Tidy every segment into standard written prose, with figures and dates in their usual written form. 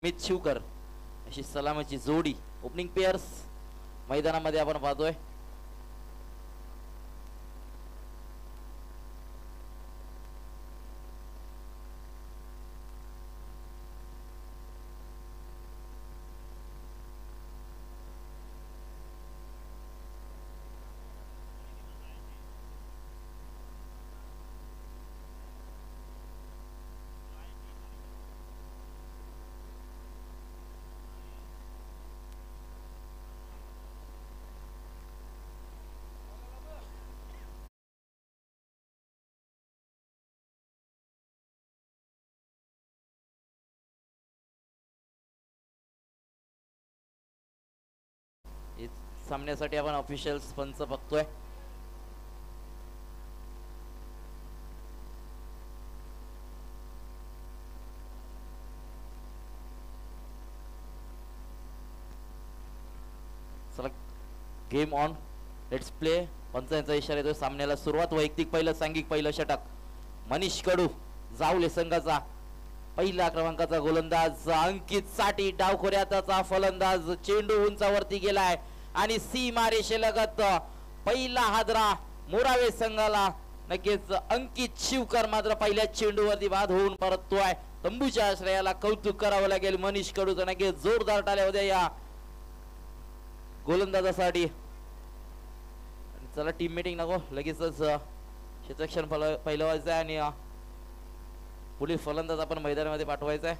अमित शिवकर अशी सलामीची जोडी ओपनिंग पेयर्स मैदानामध्ये आपण पाहतोय. सामन्यासाठी आपण ऑफिशियल पंच बघतोय. चला गेम ऑन, लेट्स प्ले. पंचांचा इशारा येतोय. सामन्याला सुरुवात. वैयक्तिक पहिलं, सांघिक पहिलं षटक मनीष कडू जावले संघाचा. पहिल्या क्रमांकाचा गोलंदाज अंकित साठी डावखोऱ्याचा फलंदाज. चेंडू उंचावरती गेलाय आणि सीमारेषेलगत पहिला हादरा मोरावे संघाला. नक्कीच अंकित शिवकर मात्र पहिल्या चेंडूवरती बाद होऊन परततोय. तंबूच्या आश्रयाला कौतुक करावं लागेल मनीष कडूचं. नक्कीच जोरदार टाळ्या होत्या या गोलंदाजासाठी. चला टीम मीटिंग नको, लगेचच क्षेत्ररक्षण पहिलं व्हायचं आहे आणि पुढील फलंदाज आपण मैदानामध्ये पाठवायचा आहे.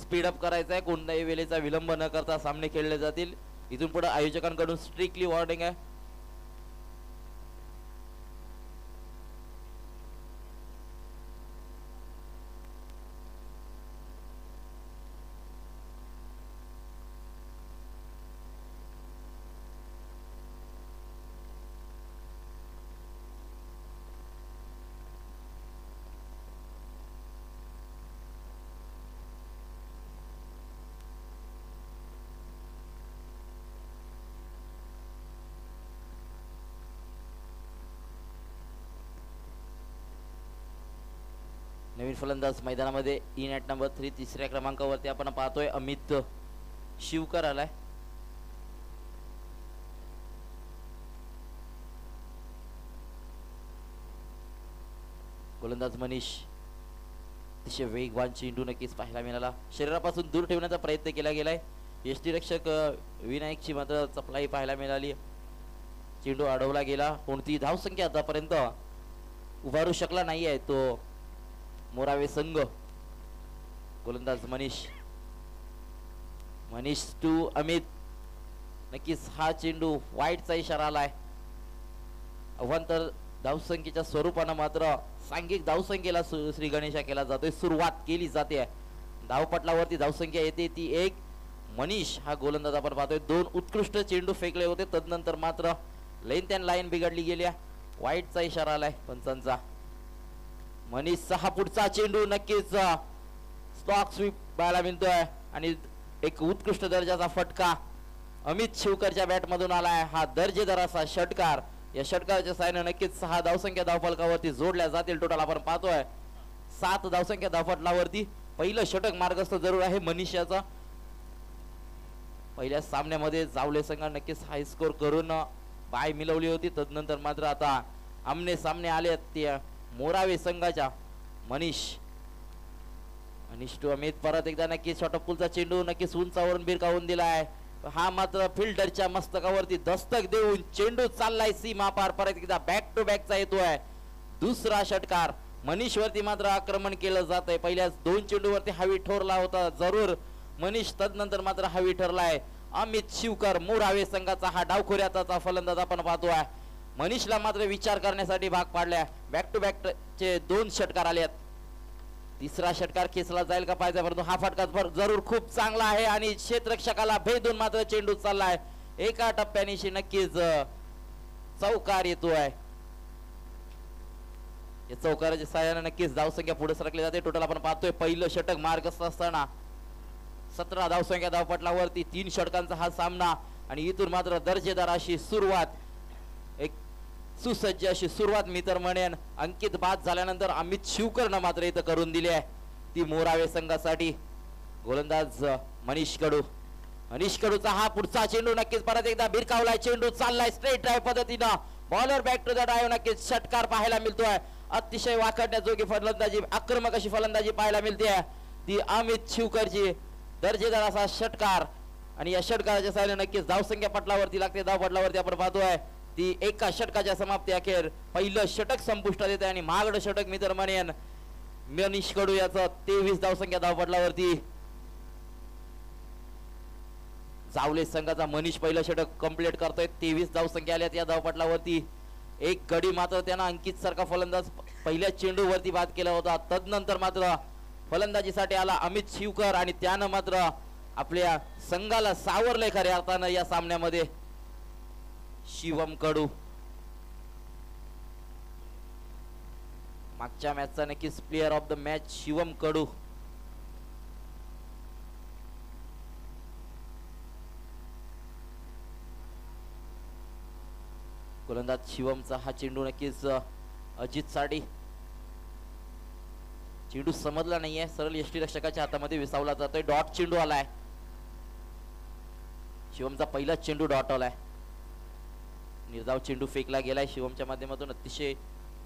स्पीडअप करायचा आहे. कोणत्याही वेळेचा विलंब न करता सामने खेळले जातील. इथून पुढे आयोजकांकडून स्ट्रिक्टली वॉर्निंग आहे. नवीन फलंदाज मैदानामध्ये इन ॲट नंबर 3 तिसऱ्या क्रमांकावरती आपण पाहतोय अमित शिवकर आलाय. गोलंदाज मनीष अतिशय वेगवान चेंडू नक्कीच पाहायला मिळाला. शरीरापासून दूर ठेवण्याचा प्रयत्न केला गेलाय. यष्टीरक्षक विनायकची मात्र चपलाई पाहायला मिळाली. चेंडू अडवला गेला. कोणती धावसंख्या आतापर्यंत उभारू शकला नाहीये तो मोरावे संघ. गोलंदाज मनीष टू अमित. नक्कीच हा चेंडू वाईटचा इशारा आलाय. अवांतर धावसंख्येच्या स्वरूपानं मात्र सांघिक धावसंख्येला श्री गणेशा केला जातोय. सुरुवात केली जाते. धावपटलावरती धावसंख्या येते ती 1. मनीष हा गोलंदाज आपण पाहतोय. 2 उत्कृष्ट चेंडू फेकले होते. तदनंतर मात्र लेंथ अँड लाईन बिघडली गेल्या. वाईटचा इशारा आलाय पंचांचा. मनीष 6 फूटचा चेंडू नक्कीच स्टॉक स्वीप पाहायला मिळतोय आणि एक उत्कृष्ट दर्जाचा फटका अमित शिवकरच्या बॅटमधून आलाय. हा दर्जेदार असा षटकार. या षटकाराच्या साहाय्याने नक्कीच 6 धावसंख्या धावफलकावरती जोडल्या जातील. टोटल आपण पाहतोय 7 धावसंख्या धावफलकावरती. पहिलं षटक मार्गस्थ जरूर आहे मनीषाचा. पहिल्या सामन्यामध्ये जावले संघ नक्कीच हाय स्कोर करून बाय मिळवली होती. तदनंतर मात्र आता आमने सामने आले ते मोरावे संघाच्या. मनीष टू अमित. परत एकदा नक्कीच शॉटपुलचा चेंडू नक्कीच उंचावरून बिरकावून दिलाय. हा मात्र फिल्डरच्या मस्तकावरती दस्तक देऊन चेंडू चाललाय सीमा पार. परत एकदा बॅक टू बॅकचा येतोय दुसरा षटकार. मनीष वरती मात्र आक्रमण केलं जात आहे. पहिल्याच 2 चेंडूवरती हवी ठरला होता जरूर मनीष. तदनंतर मात्र हवी ठरलाय अमित शिवकर. मोरावे संघाचा हा डावखोऱ्याचा फलंदाज आपण पाहतोय. मनीषला मात्र विचार करण्यासाठी भाग पाडलाय. बॅक टू बॅक चे 2 षटकार आलेत. तिसरा षटकार खेचला जाईल का पाहिजे, परंतु हा फटका जरूर खूप चांगला आहे आणि क्षेत्ररक्षकाला भेदून मात्र चेंडू चाललाय. एका टप्प्यानिशी नक्कीच चौकार येतोय. या चौकाराच्या सहाय्याने नक्कीच धावसंख्या पुढे सरकली जाते. टोटल आपण पाहतोय पहिलं षटक मार्गस्थ असताना 17 धावसंख्या धावपटलावरती 3 षटकांचा हा सामना आणि इथून मात्र दर्जेदार अशी सुरुवात, एक सुसज्ज अशी सुरुवात मी तर म्हणेन. अंकित बाद झाल्यानंतर अमित शिवकरनं मात्र इथं करून दिली आहे ती मोरावे संघासाठी. गोलंदाज मनीष कडू. मनीष कडूचा हा पुढचा चेंडू नक्कीच परत एकदा भिरकावलाय. चेंडू चाललाय स्ट्रेट ड्राइव्ह पद्धतीनं. Bowler back to the drive. नक्कीच षटकार पाहायला मिळतोय. अतिशय वाकडण्याजोगी फलंदाजी, आक्रमक अशी फलंदाजी पाहायला मिळते ती अमित शिवकरची. दर्जेदार असा षटकार आणि या षटकाराच्या साहाय्याने नक्कीच धावसंख्या पटलावरती लागते. धाव पटलावरती आपण पाहतोय ती एका षटकाच्या समाप्ती अखेर पहिलं षटक संपुष्टात येते आणि महागड षटक मी तर म्हणेन मनीष कडू याचं 23 धावसंख्या धाव पटलावरती. जावले संघाचा मनीष पहिलं षटक कंप्लीट करतोय. 23 धावसंख्या आल्यात या धावपटलावरती. एक गडी मात्र त्यांना अंकित सारखा फलंदाज पहिल्या चेंडूवरती बाद केला होता. तदनंतर मात्र फलंदाजीसाठी आला अमित शिवकर आणि त्यानं मात्र आपल्या संघाला सावरले खऱ्या अर्थानं या सामन्यामध्ये. शिवम कडू मागच्या मॅचचा नक्कीच player of the match Shivam Kadu. गोलंदाज शिवमचा हा चेंडू नक्कीच अजित साठी. चेंडू समजला नाहीये, सरळ यष्टीरक्षकाच्या हातामध्ये विसावला जातोय. डॉट चेंडू आलाय. शिवमचा पहिला चेंडू डॉट आलाय. निर्धाव चेंडू फेकला गेलाय शिवमच्या माध्यमातून. अतिशय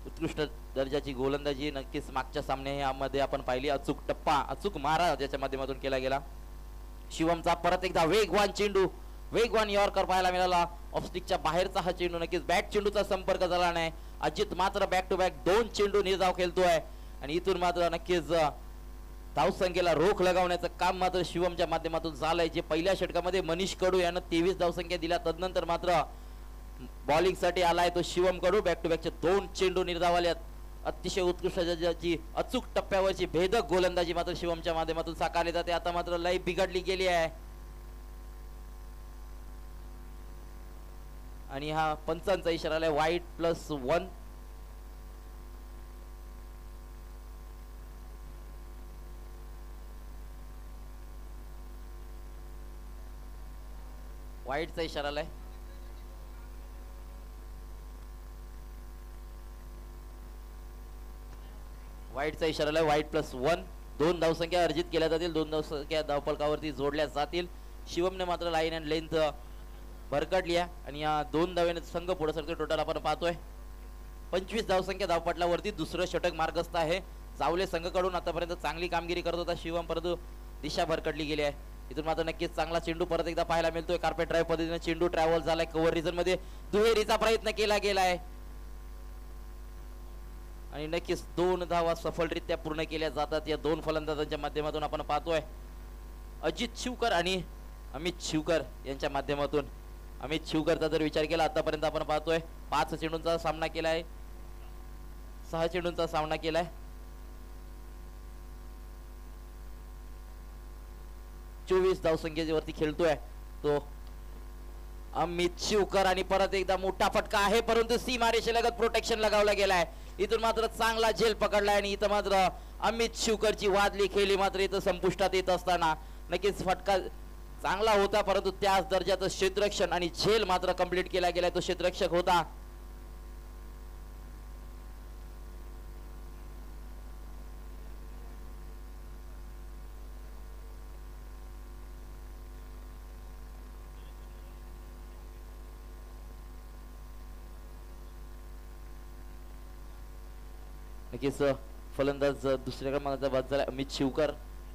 उत्कृष्ट दर्जाची गोलंदाजी नक्कीच मागच्या सामन्यामध्ये आपण पाहिली. अचूक टप्पा, अचूक मारा त्याच्या माध्यमातून केला गेला. शिवमचा परत एकदा वेगवान चेंडू, वेगवान यॉर्कर पाहायला मिळाला. ऑफस्टिकच्या बाहेरचा हा चेंडू. नक्कीच बॅट चेंडूचा संपर्क झाला नाही. अजित मात्र बॅक टू बॅक 2 चेंडू निर्धाव खेळतोय आणि इथून मात्र नक्कीच धावसंख्येला रोख लगावण्याचं काम मात्र शिवमच्या माध्यमातून झालंय. जे पहिल्या षटकामध्ये मनीष कडू यानं 23 धावसंख्या दिल्या. तदनंतर मात्र बॉलिंग साठी आलाय तो शिवम कडू. बॅक टू बॅकचे 2 चेंडू निर्धाव आल्यात. अतिशय उत्कृष्ट दर्जाची अचूक टप्प्यावरची भेदक गोलंदाजी मात्र शिवमच्या माध्यमातून साकारली जाते. आता मात्र लय बिघडली गेली आहे आणि हा पंचांचा इशारा आलाय. वाईट +1. वाईटचा इशारा आलाय. वाईटचा इशारा आलाय. वाईट +1. 2 धावसंख्या अर्जित केल्या जातील. 2 धावसंख्या धावफलकावरती जोडल्या जातील. शिवमने मात्र लाईन अँड लेंथ भरकटली आहे आणि या 2 धावेने संघ पुढे सरतो. टोटल आपण पाहतोय 25 धावसंख्या धावपटलावरती दुसरं षटक मार्गस्थ आहे. जावले संघाकडून आतापर्यंत चांगली कामगिरी करत होता शिवम, परंतु दिशा भरकटली गेली आहे. इथून मात्र नक्कीच चांगला चेंडू परत एकदा पाहायला मिळतोय. कार्पेट ड्राईव्ह पद्धतीने चेंडू ट्रॅव्हल झालाय. कव्हर रिजन मध्ये दुहेरीचा प्रयत्न केला गेलाय आणि नक्कीच 2 धावा सफलरित्या पूर्ण केल्या जातात या 2 फलंदाजांच्या माध्यमातून. आपण पाहतोय अजित शिवकर आणि अमित शिवकर यांच्या माध्यमातून. अमित शिवकरचा जर विचार केला आतापर्यंत आपण पाहतोय 5 चेंडूंचा सामना केलाय, 6 चेंडूंचा सामना केलाय. 24 धावसंख्येवरती खेळतोय तो अमित शिवकर आणि परत एकदा मोठा फटका आहे, परंतु सीमारेषेलगत प्रोटेक्शन लगावला गेलाय. इथून मात्र चांगला झेल पकडलाय आणि इथं मात्र अमित शिवकरची वादली खेळी मात्र इथं संपुष्टात येत असताना नक्कीच फटका चांगला होता, परंतु त्याच दर्जाचं क्षेत्ररक्षण आणि झेल मात्र कंप्लीट केला गेलाय. तो क्षेत्ररक्षक होता. नक्कीच फलंदाज दुसऱ्या क्रमांकाचा बाद झाला अमित शिवकर.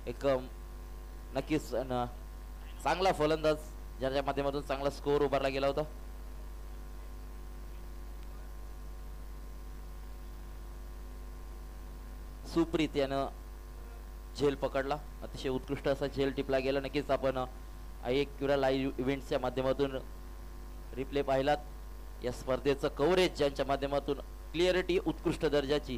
एक नक्कीच चांगला फलंदाज ज्याच्या माध्यमातून चांगला स्कोर उभारला गेला होता. सुप्रीत यानं झेल पकडला. अतिशय उत्कृष्ट असा झेल टिपला गेला. नक्कीच आपण एक क्रीडा लाईव्ह इव्हेंट्सच्या माध्यमातून रिप्ले पाहिलात. या स्पर्धेचं कव्हरेज ज्यांच्या माध्यमातून क्लिअरिटी उत्कृष्ट दर्जाची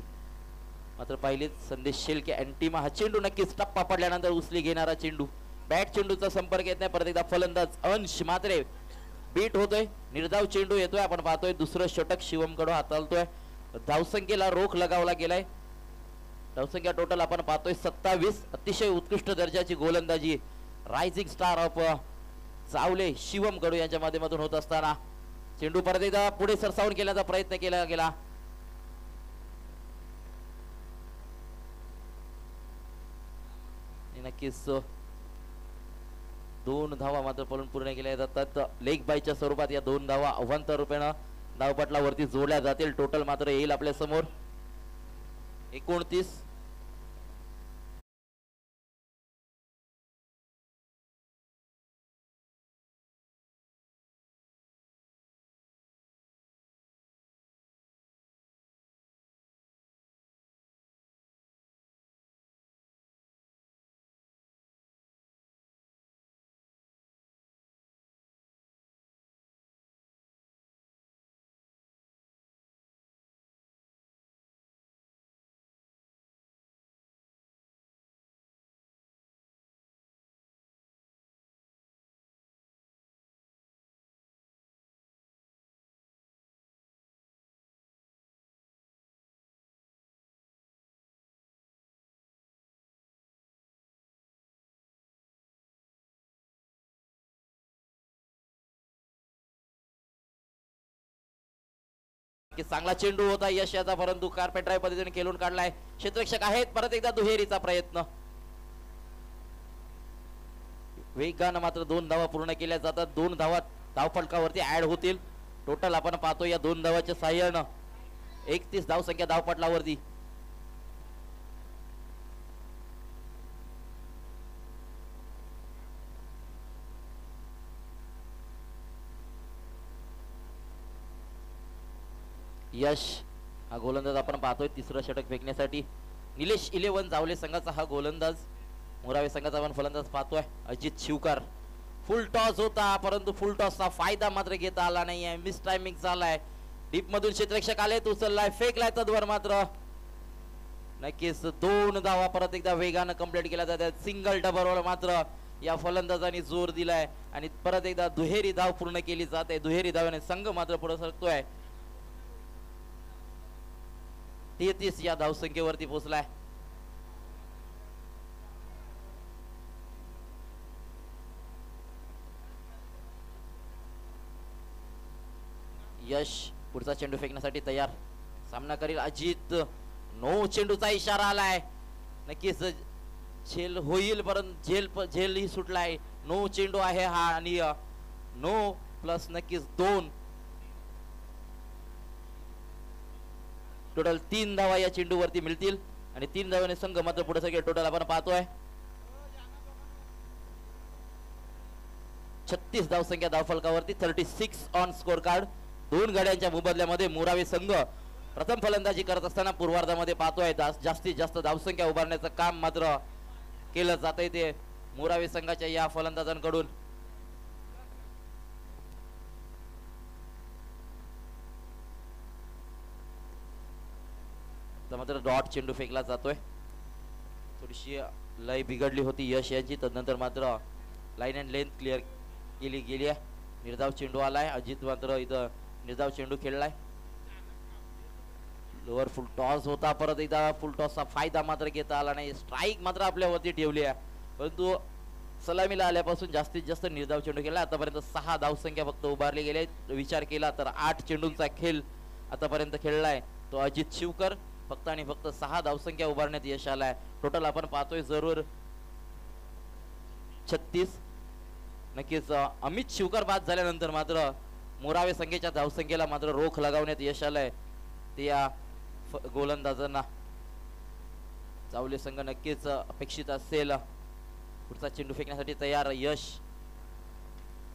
मात्र पाहिलेच. संदेश शेलके अँटीमा. हा चेंडू नक्कीच टप्पा पडल्यानंतर उचली घेणारा चेंडू. बॅट चेंडूचा संपर्क येत नाही. परत एकदा फलंदाज अंश मात्रे बीट होतोय. निर्धाव चेंडू येतोय. आपण पाहतोय दुसरं षटक शिवम कडू हाताळतोय. धावसंख्येला रोख लगावला गेलाय. धावसंख्या टोटल आपण पाहतोय 27. अतिशय उत्कृष्ट दर्जाची गोलंदाजी रायझिंग स्टार ऑफ चावले शिवम कडू यांच्या माध्यमातून होत असताना चेंडू परत एकदा पुढे सरसावून केल्याचा प्रयत्न केला गेला. नक्कीच 2 धावा मात्र पळून पूर्ण केल्या जातात. लेग बायच्या स्वरूपात या 2 धावा अवांतर रुपयानं धावपटलावरती जोडल्या जातील. टोटल मात्र येईल आपल्या समोर 29. की चांगला चेंडू होता यश याचा, परंतु कार्पेट ड्राईव्ह पद्धतीने खेळून काढलाय. क्षेत्ररक्षक आहेत. परत एकदा दुहेरीचा प्रयत्न. वेगानं मात्र 2 धावा पूर्ण केल्या जातात. 2 धावा धावफलकावरती ऍड होतील. टोटल आपण पाहतो या 2 धावाच्या साह्यानं 31 धावसंख्या धावपटलावरती. यश हा गोलंदाज आपण पाहतोय तिसरं षटक फेकण्यासाठी. निलेश 11 जावले संघाचा हा गोलंदाज. मोरावे संघाचा आपण फलंदाज पाहतोय अजित शिवकर. फुल टॉस होता, परंतु फुल टॉसचा फायदा मात्र घेता आला नाहीये. मिस टायमिंग झालाय. डीप मधून क्षेत्ररक्षक आले, उचललाय, फेकलाय तद्वर मात्र नक्कीच 2 धावा परत एकदा वेगानं कंप्लीट केल्या जातात. सिंगल डबलवर मात्र या फलंदाजांनी जोर दिलाय आणि परत एकदा दुहेरी धाव पूर्ण केली जाते. दुहेरी धावाने संघ मात्र पुढे सरकतोय. 33 या धावसंख्येवरती पोहोचलाय. यश पुढचा चेंडू फेकण्यासाठी तयार. सामना करील अजित. नो चेंडूचा इशारा आलाय. नक्कीच झेल होईल, परंतु झेल ही सुटलाय. नो चेंडू आहे हा आणि नो प्लस नक्कीच 2. टोटल 3 धावा या चेंडूवरती मिळतील आणि 3 धावाने संघ मात्र पुढे सगळे टोटल आपण पाहतोय 36 धावसंख्या धावफलकावरती. 36 ऑन स्कोर कार्ड. 2 गाड्यांच्या मुबदल्यामध्ये मोरावे संघ प्रथम फलंदाजी करत असताना पूर्वार्धामध्ये पाहतोय जास्तीत जास्त धावसंख्या उभारण्याचं काम मात्र केलं जातंय ते मोरावे संघाच्या या फलंदाजांकडून. मात्र डॉट चेंडू फेकला जातोय. थोडीशी लय बिघडली होती यश यांची, तदनंतर मात्र लाईन अँड लेंथ क्लिअर केली गेली आहे. निर्धाव चेंडू आलाय. अजित मात्र इथं निर्धाव चेंडू खेळलाय. लोअर फुल टॉस होता, परत एकदा फुल टॉसचा फायदा मात्र घेता आला नाही. स्ट्राईक मात्र आपल्यावरती ठेवली आहे, परंतु सलामीला आल्यापासून जास्तीत जास्त निर्धाव चेंडू केला. आतापर्यंत 6 धावसंख्या फक्त उभारली गेले. विचार केला तर 8 चेंडूंचा खेळ आतापर्यंत खेळलाय तो अजित शिवकर. फक्त आणि फक्त 6 धावसंख्या उभारण्यात यश आलाय. टोटल आपण पाहतोय जरूर 36. नक्कीच अमित शिवकर बाद झाल्यानंतर मात्र मोरावे संघाच्या धावसंख्येला मात्र रोख लगावण्यात यश आलंय. ते या गोलंदाजांना जावले संघ नक्कीच अपेक्षित असेल. पुढचा चेंडू फेकण्यासाठी तयार यश.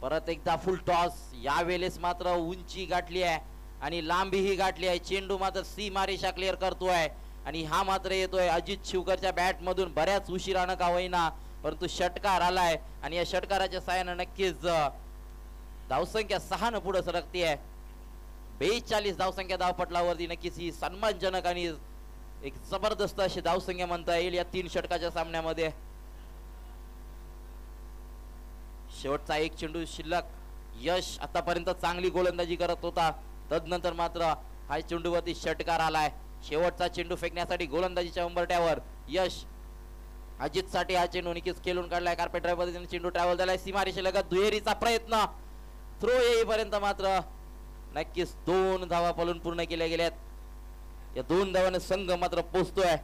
परत एकदा फुल टॉस. यावेळेस मात्र उंची गाठली आहे आणि लांबीही गाठली आहे. चेंडू मात्र सीमारेषा क्लिअर करतोय आणि हा मात्र येतोय अजित शिवकरच्या बॅट मधून. बऱ्याच उशिरानं का होईना, परंतु षटकार आलाय आणि या षटकाराच्या साहाय्याने नक्कीच धावसंख्या 6 न पुढे सरकतीये. 42 धावसंख्या धावपटलावरती. नक्कीच ही सन्मानजनक आणि एक जबरदस्त अशी धावसंख्या म्हणता येईल या 3 षटकाच्या सामन्यामध्ये. शेवटचा एक चेंडू शिल्लक. यश आतापर्यंत चांगली गोलंदाजी करत होता, तदनंतर मात्र हा चेंडूवरती षटकार आलाय. शेवटचा चेंडू फेकण्यासाठी गोलंदाजीच्या उंबरठ्यावर यश. अजित साठी हा चेंडू नक्कीच खेळून काढलाय. कार्पेट ड्राईव्ह पद्धतीने चेंडू ट्रॅव्हल झालाय. सीमारेषेलगत दुहेरीचा प्रयत्न. थ्रो येईपर्यंत मात्र नक्कीच 2 धावा पळून पूर्ण केल्या गेल्यात. या 2 धावाने संघ मात्र पोहोचतोय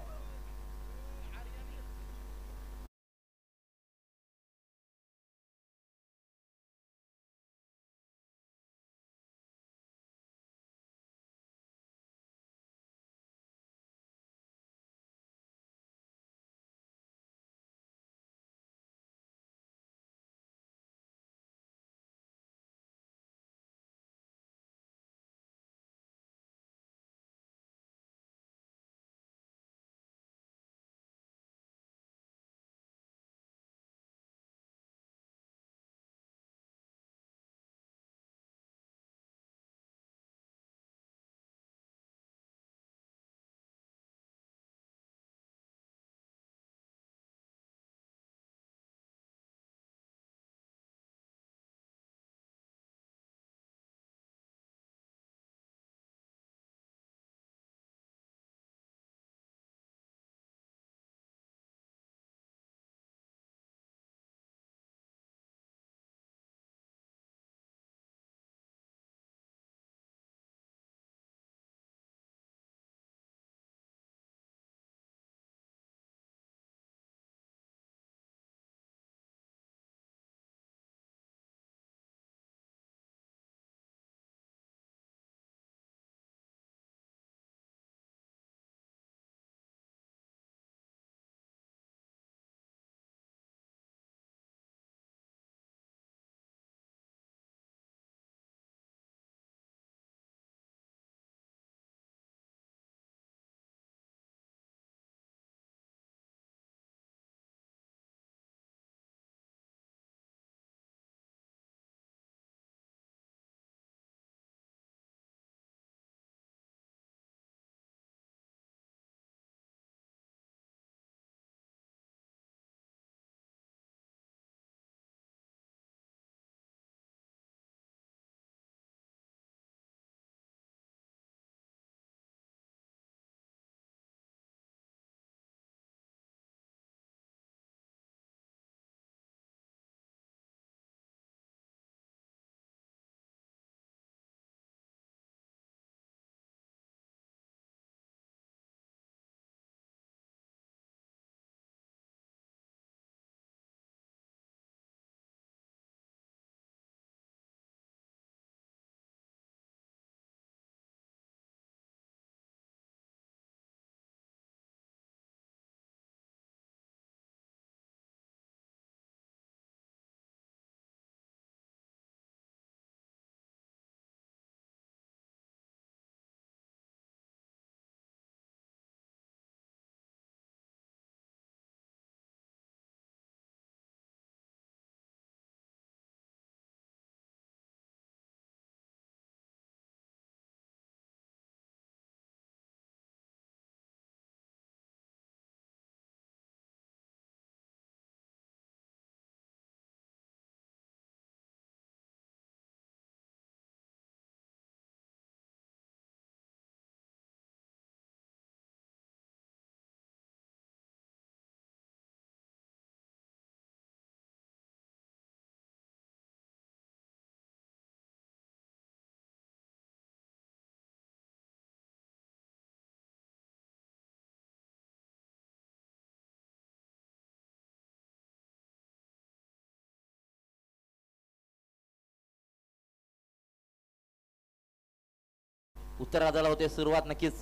उत्तरार्धाला होते सुरुवात. नक्कीच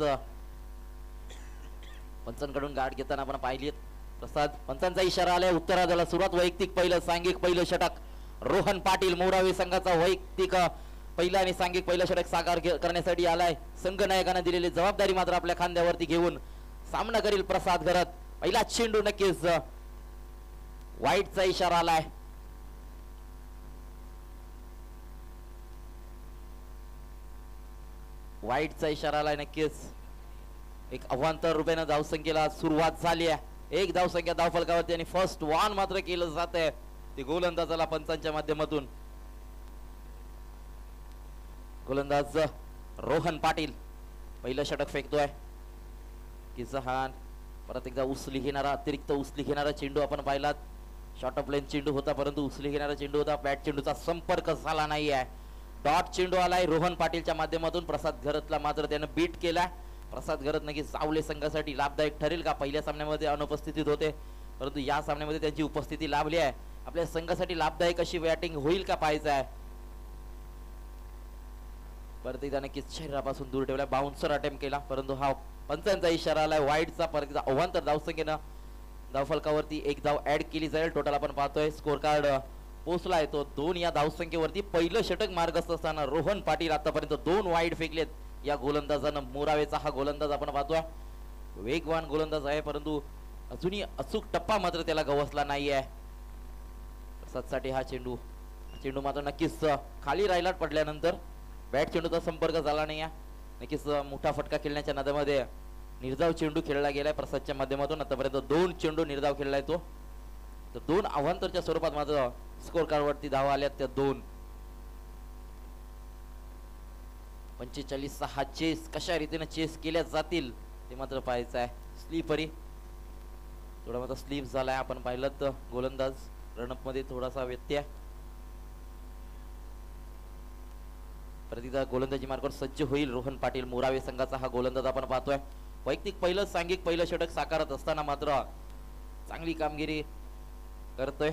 पंचांकडून गाठ घेताना आपण पाहिली. प्रसाद पंचांचा इशारा आलाय. उत्तरार्धाला सुरुवात. वैयक्तिक पहिलं, सांघिक पहिलं षटक रोहन पाटील मोरावे संघाचा वैयक्तिक पहिलं आणि सांघिक पहिलं षटक साकार करण्यासाठी आलाय. संघनायकांना दिलेली जबाबदारी मात्र आपल्या खांद्यावरती घेऊन सामना करील प्रसाद घरत. पहिला चेंडू नक्कीच वाईटचा इशारा आलाय. वाईटचा इशारा आलाय. नक्कीच एक अवांतर रुपयानं धावसंख्येला सुरुवात झाली आहे. एक धावसंख्या धावफलकावरती आणि फर्स्ट वन मात्र केलं जात आहे ते गोलंदाजाला पंचांच्या माध्यमातून. गोलंदाज रोहन पाटील पहिलं षटक फेकतोय. किसहान परत एकदा उचली घेणारा, अतिरिक्त उचली घेणारा चेंडू आपण पाहिलात. शॉर्ट ऑफ लेन चेंडू होता परंतु उचली घेणारा चेंडू होता. बॅट चेंडूचा संपर्क झाला नाही आहे. डॉट चेंडू आलाय रोहन पाटीलच्या माध्यमातून. प्रसाद घरतला मात्र त्यानं बीट केलाय. प्रसाद घरत नक्कीच सावले संघासाठी लाभदायक ठरेल का? पहिल्या सामन्यामध्ये अनुपस्थितीत होते परंतु या सामन्यामध्ये त्यांची उपस्थिती लाभली आहे. आपल्या संघासाठी लाभदायक अशी बॅटिंग होईल का पाहायचं आहे. परत एकदा नक्कीच शरीरापासून दूर ठेवलाय. बाउन्सर अटेम्प्ट केला परंतु हा पंचांचा इशारा आलाय वाईटचा. परत एकदा अवांतर धावसंख्येनं धावफलकावरती एक धाव ऍड केली जाईल. टोटल आपण पाहतोय स्कोर कार्ड पोहोचलाय तो 2 या धावसंख्येवरती. पहिलं षटक मार्गस्थ असताना रोहन पाटील आतापर्यंत 2 वाईड फेकलेत. या गोलंदाजानं मोरावेचा हा गोलंदाज आपण पाहतोय वेगवान गोलंदाज आहे परंतु अजूनही अचूक टप्पा मात्र त्याला गवसला नाही आहे. प्रसादसाठी हा चेंडू मात्र नक्कीच खाली राहिला पडल्यानंतर बॅट चेंडूचा संपर्क झाला नाही आहे. नक्कीच मोठा फटका खेळण्याच्या नादामध्ये निर्धाव चेंडू खेळला गेलाय प्रसादच्या माध्यमातून. आतापर्यंत 2 चेंडू निर्धाव खेळलाय तो. तर 2 अवांतरच्या स्वरूपात मात्र स्कोर कार्ड वरती धावा आल्यात त्या 2. 45 हा चेस कशा रीतीने चेस केल्या जातील ते मात्र पाहायचं आहे. स्लीपरी थोडा मात्र स्लीप झालाय आपण पाहिलं तर गोलंदाज रणअप मध्ये थोडासा व्यत्यय. परत एकदा गोलंदाजी मार्गावर सज्ज होईल रोहन पाटील मोरावे संघाचा हा गोलंदाज आपण पाहतोय. वैयक्तिक पहिलं, सांघिक पहिलं षटक साकारत असताना मात्र चांगली कामगिरी करतोय.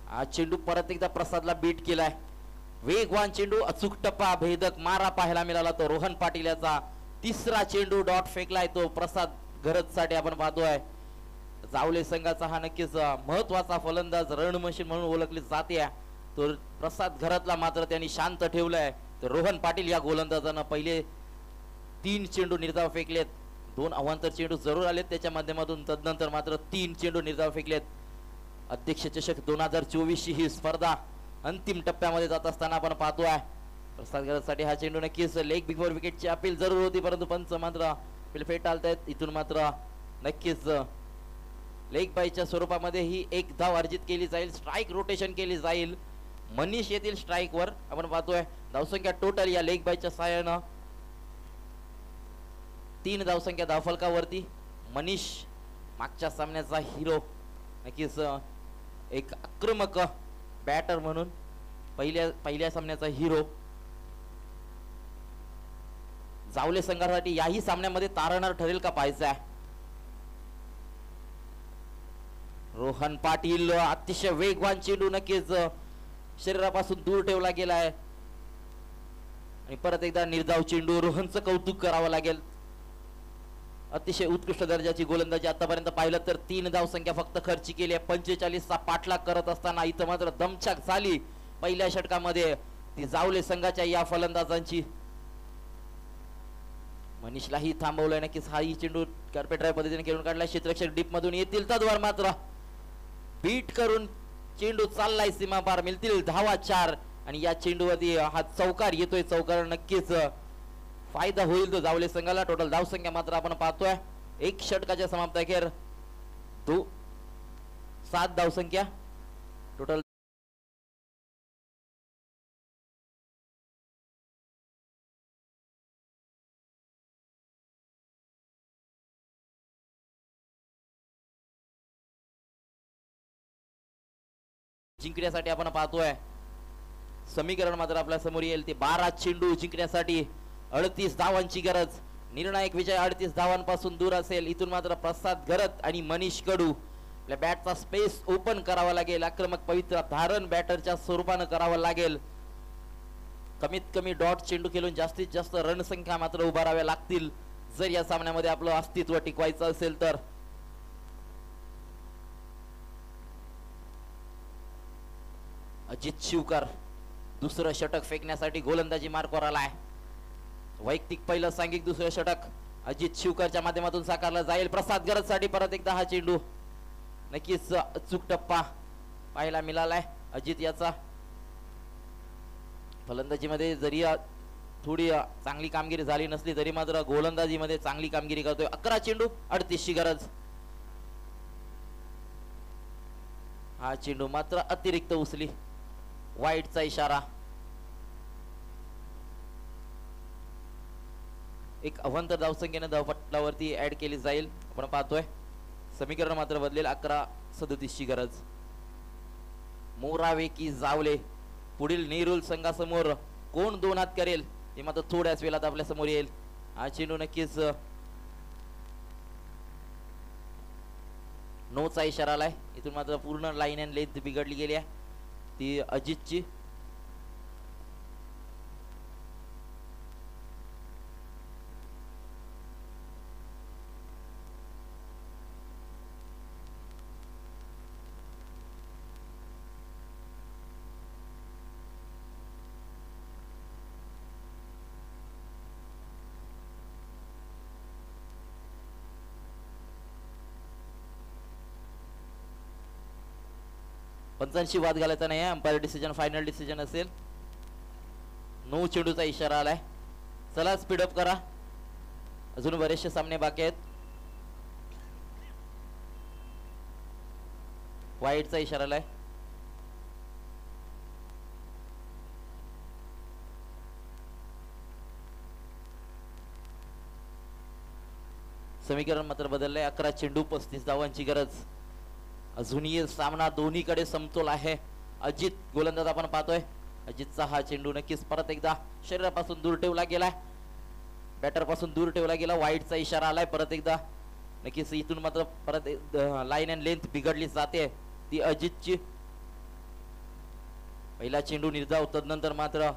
हा चेंडू परत एकदा प्रसादला बीट केलाय. वेगवान चेंडू, अचूक टप्पा, भेदक मारा पाहायला मिळाला तो रोहन पाटील याचा. तिसरा चेंडू डॉट फेकलाय तो प्रसाद घरत साठी आपण पाहतोय. जावले संघाचा हा नक्कीच महत्वाचा फलंदाज, रण मशीन म्हणून ओळखली जाते. तो प्रसाद घरातला मात्र त्यांनी शांत ठेवलाय. तर रोहन पाटील या गोलंदाजानं पहिले 3 चेंडू निर्धाव फेकलेत. 2 अवांतर चेंडू जरूर आलेत त्याच्या माध्यमातून. तदनंतर मात्र 3 चेंडू निर्धाव फेकलेत. अध्यक्ष चषक 2024 ही स्पर्धा अंतिम टप्प्यामध्ये जात असताना आपण पाहतोय. प्रसाद घरासाठी हा चेंडू नक्कीच लेग बिफोर विकेटची अपील जरूर होती परंतु पंच मात्र फेटाळतायत. इथून मात्र नक्कीच लेग बायच्या स्वरूपामध्ये ही एक धाव अर्जित केली जाईल. स्ट्राईक रोटेशन केली जाईल. मनीष येथील स्ट्राईक वर आपण पाहतोय. धावसंख्या टोटल या लेग बायच्या सहाय्यानं 3 धावसंख्या धावफलकावरती. मनीष मागच्या सामन्याचा हिरो, नक्कीच एक आक्रमक बॅटर म्हणून पहिल्या सामन्याचा हिरो. जावले संघासाठी याही सामन्यामध्ये तारणार ठरेल का पाहायचं आहे. रोहन पाटील अतिशय वेगवान चेंडू नक्कीच शरीरापासून दूर ठेवला गेलाय आणि परत एकदा निर्धाव चेंडू. रोहनचं कौतुक करावं लागेल. अतिशय उत्कृष्ट दर्जाची गोलंदाजी आतापर्यंत पाहिलं तर 3 धावसंख्या फक्त खर्ची केली आहे. 45 चा पाठलाग करत असताना इथं मात्र दमछाक झाली पहिल्या षटकामध्ये ती जावले संघाच्या या फलंदाजांची. मनीषलाही थांबवलंय. नक्कीच हाही चेंडू कार्पेट ड्राइव्ह पद्धतीने खेळून काढलाय. क्षेत्ररक्षक डीप मधून येतील तद्वार मात्र बीट करून चेंडू चाललाय सीमा पार. मिळतील धावा 4 आणि या चेंडूवरती हा चौकार येतोय. चौकार नक्कीच फायदा होईल तो जावले संघाला. टोटल धावसंख्या मात्र आपण पाहतोय 1 षटकाच्या समाप्त अखेर 7 धावसंख्या टोटल. जिंकण्यासाठी आपण पाहतोय समीकरण मात्र आपल्या समोर येईल. ते 12 चेंडू जिंकण्यासाठी 38 धावांची गरज. निर्णायक विजय 38 धावांपासून दूर असेल. इथून मात्र प्रसाद घरत आणि मनीष कडू आपल्या बॅटचा स्पेस ओपन करावा लागेल. आक्रमक पवित्र धारण बॅटरच्या स्वरूपानं करावं लागेल. कमीत कमी डॉट चेंडू खेळून जास्तीत जास्त रन संख्या मात्र उभाराव्या लागतील जर या सामन्यामध्ये आपलं अस्तित्व टिकवायचं असेल तर. अजित शिवकर दुसरं षटक फेकण्यासाठी गोलंदाजी मार्कवर आलाय. वैयक्तिक पहिलं सांघिक दुसरं षटक अजित शिवकरच्या माध्यमातून साकारलं जाईल. प्रसाद गरज साठी परत एकदा हा चेंडू नक्कीच अचूक टप्पा पाहायला मिळालाय अजित याचा. फलंदाजीमध्ये जरी थोडी चांगली कामगिरी झाली नसली तरी मात्र गोलंदाजीमध्ये चांगली कामगिरी करतोय. 11 चेंडू 38 ची गरज. हा चेंडू मात्र अतिरिक्त उचली, वाईटचा इशारा. एक अवंतर धावसंख्येने धावपटलावरती ऍड केली जाईल. आपण पाहतोय समीकरण मात्र बदलेल. 11-37 ची गरज. मोरावे की जावले पुढील नेरूल संघासमोर कोण दोन हात करेल हे मात्र थोड्याच वेळात आपल्या समोर येईल. हा चेंडू नक्कीच नोचा इशारा आलाय. इथून मात्र पूर्ण लाईन अँड लेंथ बिघडली गेली आहे ती अजितची. पंचांशी वाद घालायचा नाही आहे. अंपायर डिसिजन फायनल डिसिजन असेल. 9 चेंडूचा इशारा आलाय. चला स्पीडअप करा, अजून बरेचसे सामने बाकी आहेत. वाईटचा इशारा आलाय. समीकरण मात्र बदललंय. 11 चेंडू 35 धावांची गरज. अजूनही सामना दोन्हीकडे समतोल आहे. अजित गोलंदाज आपण पाहतोय. अजितचा हा चेंडू नक्कीच परत एकदा शरीरापासून दूर ठेवला गेलाय, बॅटर पासून दूर ठेवला गेला. वाईटचा इशारा आलाय परत एकदा. नक्कीच इथून मात्र परत लाईन अँड लेंथ बिघडली जाते ती अजितची. पहिला चेंडू निर्धाव, तदनंतर मात्र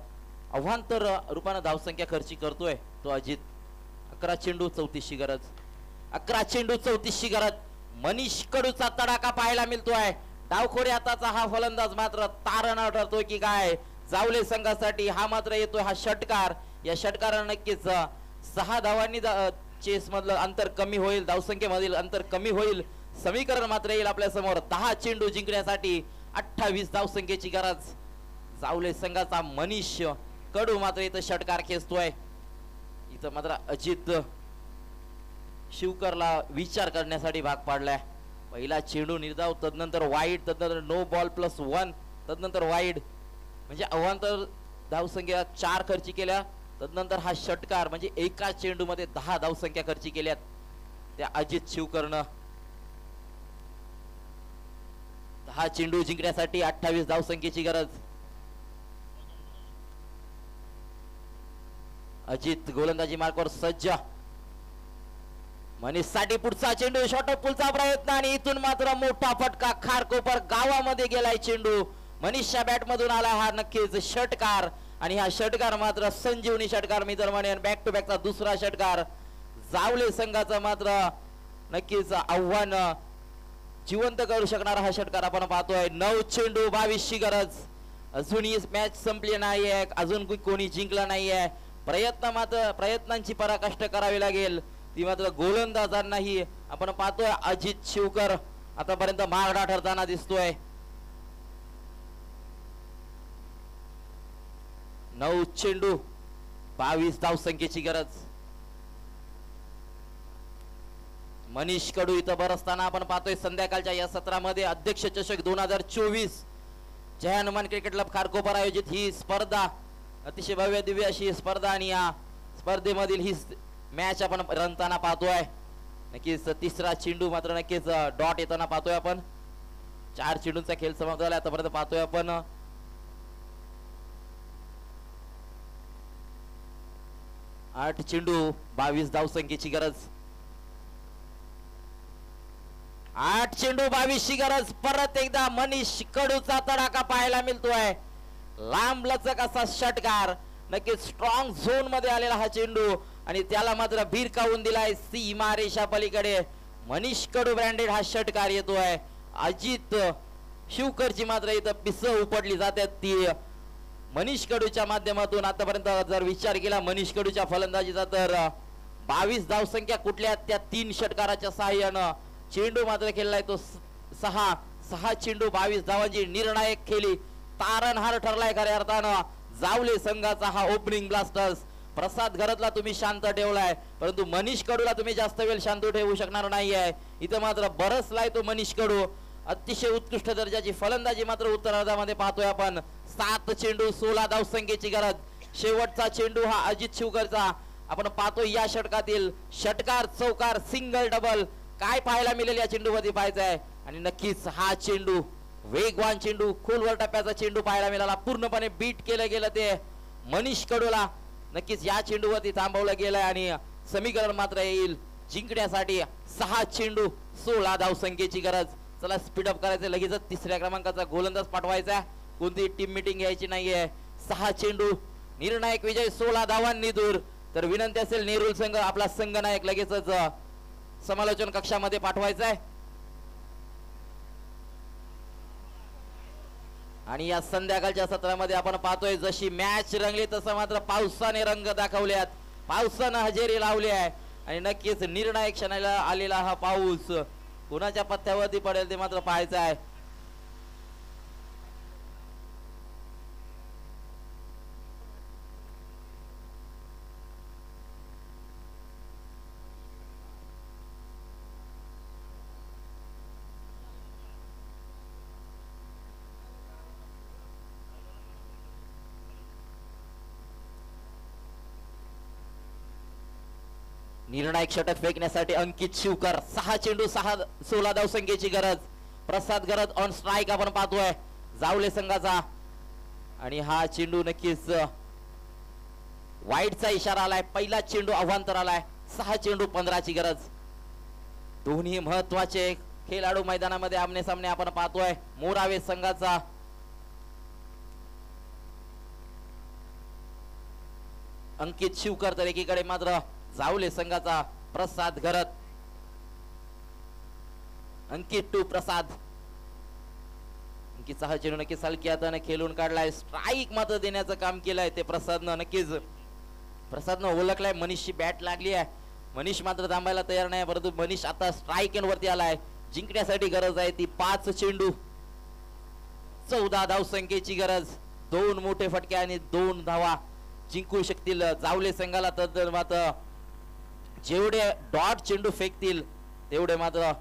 अवांतर रूपाने धावसंख्या खर्ची करतोय तो अजित. 11 चेंडू 34 ची गरज. 11 चेंडू 34 ची गरज. मनीष कडूचा तडाखा पाहायला मिळतोय. डावखोरी हाताचा हा फलंदाज मात्र तारण ठरतोय की काय जावले संघासाठी. हा मात्र येतोय हा षटकार. या षटकाराने नक्कीच 6 धावांनी चेस मधलं अंतर कमी होईल, धावसंख्येमधील अंतर कमी होईल. समीकरण मात्र येईल आपल्या समोर. 10 चेंडू जिंकण्यासाठी 28 धावसंख्येची गरज. जावले संघाचा मनीष कडू मात्र इथं षटकार खेचतोय. इथं मात्र अजित शिवकरला विचार करण्यासाठी भाग पाडलाय. पहिला चेंडू निर्धाव, तदनंतर वाईड, तदनंतर नो बॉल +1, तदनंतर वाईड. म्हणजे अवांतर धावसंख्या 4 खर्ची केल्या, तदनंतर हा षटकार म्हणजे एका चेंडू मध्ये 10 धावसंख्या खर्ची केल्यात त्या अजित शिवकरनं. 10 चेंडू जिंकण्यासाठी 28 धावसंख्येची गरज. अजित गोलंदाजी मार्कवर सज्ज. मनीष साठी पुढचा चेंडू, शॉर्ट पुलचा प्रयत्न आणि इथून मात्र मोठा फटका. खारकोपर गावामध्ये गेलाय चेंडू. मनीषच्या बॅट मधून आला हा नक्कीच षटकार. आणि हा षटकार मात्र संजीवनी षटकार मी तर म्हणेन. बॅक टू बॅकचा दुसरा षटकार. जावले संघाचा मात्र नक्कीच आव्हान जिवंत करू शकणारा हा षटकार आपण पाहतोय. 9 चेंडू 22 ची गरज. अजूनही मॅच संपली नाहीये, अजून कोणी जिंकलं नाहीये. प्रयत्नांची पराकाष्ठा करावी लागेल ती मात्र गोलंदाजांनाही. आपण पाहतोय अजित शिवकर आतापर्यंत महागडा ठरताना दिसतोय. 9 चेंडू 22 धावसंख्येची गरज. मनीष कडू इथं बरसताना आपण पाहतोय संध्याकाळच्या या सत्रामध्ये अध्यक्ष चषक 2024 जय हनुमान क्रिकेट क्लब खारकोपर आयोजित ही स्पर्धा. अतिशय भव्य दिव्य अशी स्पर्धा आणि या स्पर्धेमधील ही मॅच आपण रंगताना पाहतोय. नक्कीच तिसरा चेंडू मात्र नक्कीच डॉट येताना पाहतोय आपण. 4 चेंडूंचा खेळ समाप्त झाला आतापर्यंत पाहतोय आपण. 8 चेंडू 22 धावसंख्येची गरज. 8 चेंडू 22 ची गरज. परत एकदा मनीष कडूचा तडाखा पाहायला मिळतोय. लांब लचक असा षटकार नक्कीच स्ट्रॉंग झोन मध्ये आलेला हा चेंडू आणि त्याला मात्र भिरकावून दिलाय सीमा रेषा पलीकडे. मनीष कडू ब्रँडेड हा षटकार येतोय. अजित शिवकरची मात्र इथं पिस उपडली जातात ती मनीष कडूच्या माध्यमातून. आतापर्यंत जर विचार केला मनीष कडूच्या फलंदाजीचा तर 22 धावसंख्या कुठल्या त्या 3 षटकाराच्या सहाय्यानं चेंडू मात्र खेळलाय तो 6 चेंडू 22 धावांची निर्णायक खेळी. तारणहार ठरलाय खऱ्या अर्थानं जावले संघाचा हा ओपनिंग ब्लास्टर्स. प्रसाद घरातला तुम्ही शांत ठेवलाय परंतु मनीष कडूला तुम्ही जास्त वेळ शांत ठेवू शकणार नाहीये. इथं मात्र बरसलाय तो मनीष कडू. अतिशय उत्कृष्ट दर्जाची फलंदाजी मात्र उत्तरार्धामध्ये पाहतोय आपण. 7 चेंडू 16 धावसंख्येची गरज. शेवटचा चेंडू हा अजित शिवकरचा आपण पाहतोय. या षटकातील षटकार चौकार सिंगल डबल काय पाहायला मिळेल या चेंडूमध्ये पाहायचंय. आणि नक्कीच हा चेंडू वेगवान चेंडू खोलवर टप्प्याचा चेंडू पाहायला मिळाला. पूर्णपणे बीट केलं गेलं ते मनीष कडूला. नक्कीच या चेंडूवरती थांबवलं गेलंय आणि समीकरण मात्र येईल जिंकण्यासाठी 6 चेंडू 16 धावसंख्येची गरज. चला स्पीडअप करायचं लगेच. तिसऱ्या क्रमांकाचा गोलंदाज पाठवायचा. कोणती टीम मीटिंग घ्यायची नाहीये. 6 चेंडू निर्णायक विजय 16 धावांनी दूर. तर विनंती असेल नेरुल संघ आपला संघनायक लगेचच समालोचन कक्षामध्ये पाठवायचा आहे. आणि या संध्याकाळच्या सत्रामध्ये आपण पाहतोय जशी मॅच रंगली तसं मात्र पावसाने रंग दाखवल्यात. पावसानं हजेरी लावली आहे आणि नक्कीच निर्णायक क्षणाला आलेला हा पाऊस कुणाच्या पत्त्यावरती पडेल ते मात्र पाहायचं आहे. निर्णायक षटक फेकण्यासाठी अंकित शिवकर. 6 चेंडू 16 धावसंख्येची गरज. प्रसाद गरज ऑन स्ट्राईक आपण पाहतोय जावले संघाचा. आणि हा चेंडू नक्कीच वाईटचा इशारा आलाय. पहिला चेंडू अवांतर आलाय. 6 चेंडू 15 ची गरज. दोन्ही महत्वाचे खेळाडू मैदानामध्ये आमने सामने आपण पाहतोय. मोरावे संघाचा अंकित शिवकर तर एकीकडे मात्र जावले संघाचा प्रसाद घरत. अंकित टू प्रसाद. अंकित 6 चेंडू नक्कीच हलकी हाताने खेळून काढलाय. स्ट्राईक मात्र देण्याचं काम केलंय ते प्रसादनं. नक्कीच प्रसादनं ओळखलाय मनीषची बॅट लागली आहे. मनीष मात्र थांबायला तयार नाही परंतु मनीष आता स्ट्राईक एंड वरती आलाय. जिंकण्यासाठी गरज आहे ती 5 चेंडू 14 धावसंख्येची गरज. 2 मोठे फटके आणि 2 धावा जिंकू शकतील जावले संघाला. तर मात्र जेवढे डॉट चेंडू फेकतील तेवढे मात्र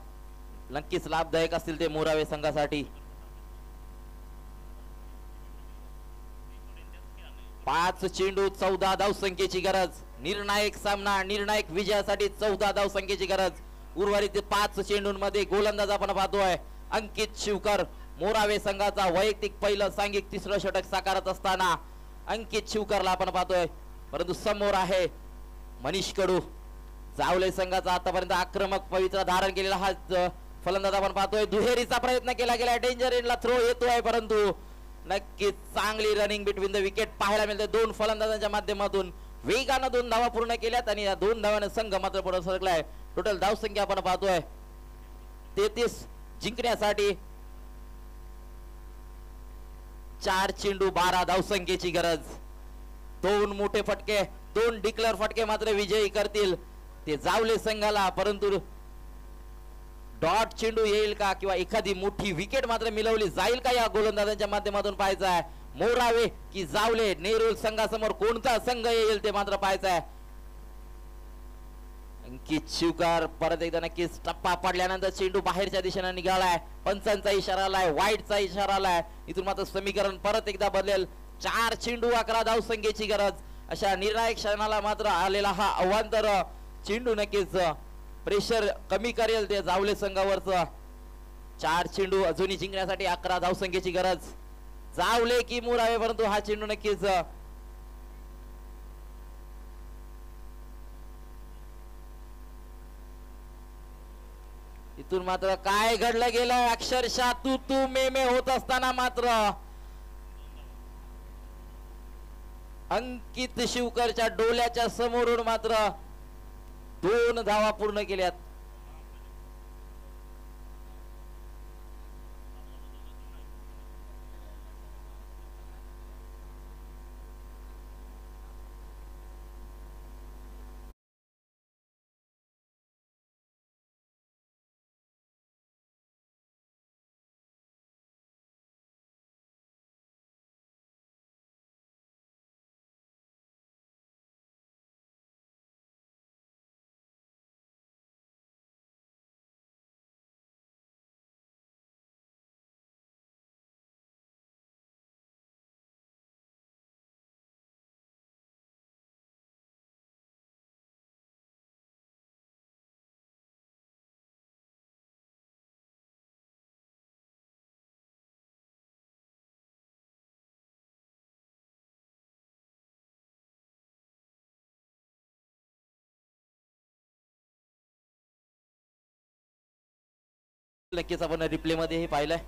नक्कीच लाभदायक असतील ते मोरावे संघासाठी. 5 चेंडू 14 धावसंख्येची गरज. निर्णायक सामना निर्णायक विजयासाठी 14 धावसंख्येची गरज. उर्वरित 5 चेंडूंमध्ये गोलंदाज आपण पाहतोय अंकित शिवकर. मोरावे संघाचा वैयक्तिक पहिलं सांघिक तिसरं षटक साकारत असताना अंकित शिवकरला आपण पाहतोय परंतु समोर आहे मनीष कडू. जावले संघाचा आतापर्यंत आक्रमक पवित्र धारण केलेला हा फलंदाज आपण पाहतोय. दुहेरीचा प्रयत्न केला गेला. डेंजर एंडला थ्रो येतोय परंतु नक्कीच चांगली रनिंग बिटवीन द विकेट पाहायला मिळते. 2 फलंदाजांच्या माध्यमातून वेगानं 2 धावा पूर्ण केल्यात आणि या 2 धावाने संघ मात्र पुढे सरकलाय. टोटल धावसंख्या आपण पाहतोय 33. जिंकण्यासाठी 4 चेंडू 12 धावसंख्येची गरज. 2 मोठे फटके 2 डिक्लेअर फटके मात्र विजयी करतील ते जावले संघाला. परंतु डॉट चेंडू येईल का किंवा एखादी मोठी विकेट मात्र मिळवली जाईल का या गोलंदाजांच्या माध्यमातून पाहायचं आहे. मोरावे की जावले नेरुल संघासमोर कोणता संघ येईल ते मात्र पाहायचं आहे. अंकित शिवकर परत एकदा नक्कीच टप्पा पडल्यानंतर चेंडू बाहेरच्या दिशेने निघालाय. पंचांचा इशारा आलाय. वाईटचा इशारा आलाय. इथून मात्र समीकरण परत एकदा बदलेल. 4 चेंडू 11 धावसंख्येची गरज. अशा निर्णायक क्षणाला मात्र आलेला हा अवांतर चेंडू नक्कीच प्रेशर कमी करेल ते जावले संघावरच. 4 चेंडू अजूनही जिंकण्यासाठी 11 धावसंख्येची गरज. जावले की मोरावे परंतु हा चेंडू नक्कीच इथून मात्र काय घडलं गेलं अक्षरशः तू तू मे होत असताना मात्र अंकित शिवकरच्या डोल्याच्या समोरून मात्र 2 धावा पूर्ण केल्यात. नक्कीच आपण रिप्ले मध्ये हे पाहिलंय.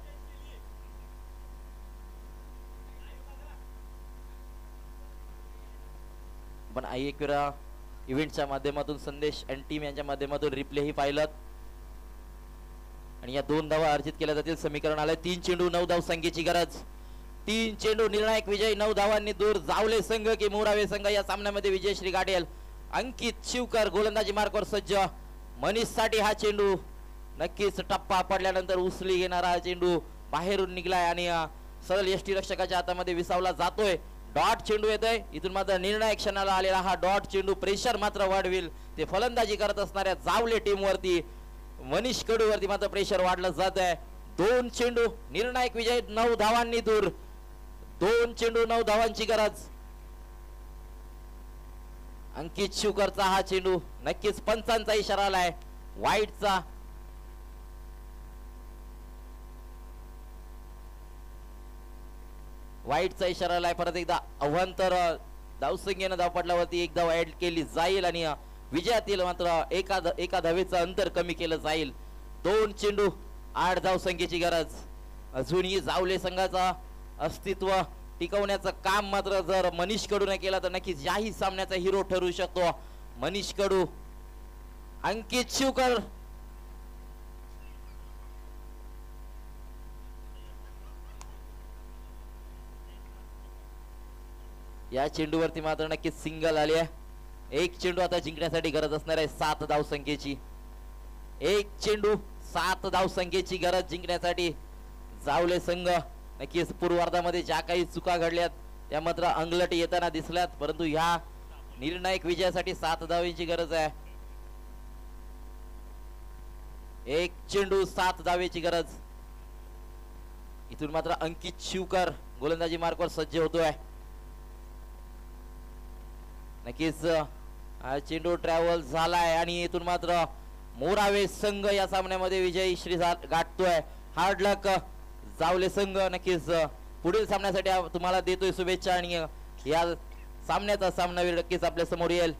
पण आई एक वेळा इव्हेंटच्या माध्यमातून संदेश आणि टीम यांच्या माध्यमातून रिप्ले ही पाहिलं आणि या 2 धावा अर्जित केल्या जातील. समीकरण आलंय 3 चेंडू 9 धाव संख्येची गरज. 3 चेंडू निर्णायक विजय. 9 धावांनी दूर. जावले संघ की मोरावे संघ या सामन्यामध्ये विजयश्री गाठेल. अंकित शिवकर गोलंदाजी मार्कवर सज्ज. मनीष साठी हा चेंडू नक्कीच टप्पा पडल्यानंतर उचली घेणारा हा चेंडू बाहेरून निघलाय आणि सरळ यष्टी रक्षकाच्या हातामध्ये विसावला जातोय. डॉट चेंडू येतोय. इथून मात्र निर्णायक क्षणाला आलेला हा डॉट चेंडू प्रेशर मात्र वाढवेल. ते फलंदाजी करत असणाऱ्या जावले टीम वरती मनीष कडू वरती मात्र प्रेशर वाढलं जात आहे. 2 चेंडू निर्णायक विजय. 9 धावांनी दूर. 2 चेंडू 9 धावांची गरज. अंकित शिवकरचा हा चेंडू नक्कीच पंचांचा इशारा आलाय. वाईटचा वाईटचा इशारा आलाय. परत एकदा आव्हांतर धावसंख्येनं धावपटलावरती एक धाव ऍड केली जाईल आणि विजयातील मात्र एका धावेचं अंतर कमी केलं जाईल. 2 चेंडू 8 धाव संख्येची गरज. अजूनही जावले संघाचा अस्तित्व टिकवण्याचं काम मात्र जर मनीष कडू ने केला तर नक्कीच याही सामन्याचा हिरो ठरू शकतो मनीष कडू. अंकित शिवकर या चेंडूवरती मात्र नक्कीच सिंगल आली आहे. 1 चेंडू आता जिंकण्यासाठी गरज असणार आहे 7 धाव संख्येची. 1 चेंडू 7 धाव संख्येची गरज जिंकण्यासाठी. जावले संघ नक्कीच पूर्वार्धामध्ये ज्या काही चुका घडल्यात त्या मात्र अंगलट येताना दिसल्यात, परंतु ह्या निर्णायक विजयासाठी 7 धावेची गरज आहे. 1 चेंडू 7 धावेची गरज. इथून मात्र अंकित शिवकर गोलंदाजी मार्कवर सज्ज होतोय. नक्कीच हा चेंडू ट्रॅव्हल झालाय आणि इथून मात्र मोरावे संघ या सामन्यामध्ये विजयी श्री गाठतोय. हार्ड लक जावले संघ. नक्कीच पुढील सामन्यासाठी तुम्हाला देतोय शुभेच्छा आणि या सामन्याचा सामना नक्कीच आपल्या समोर येईल.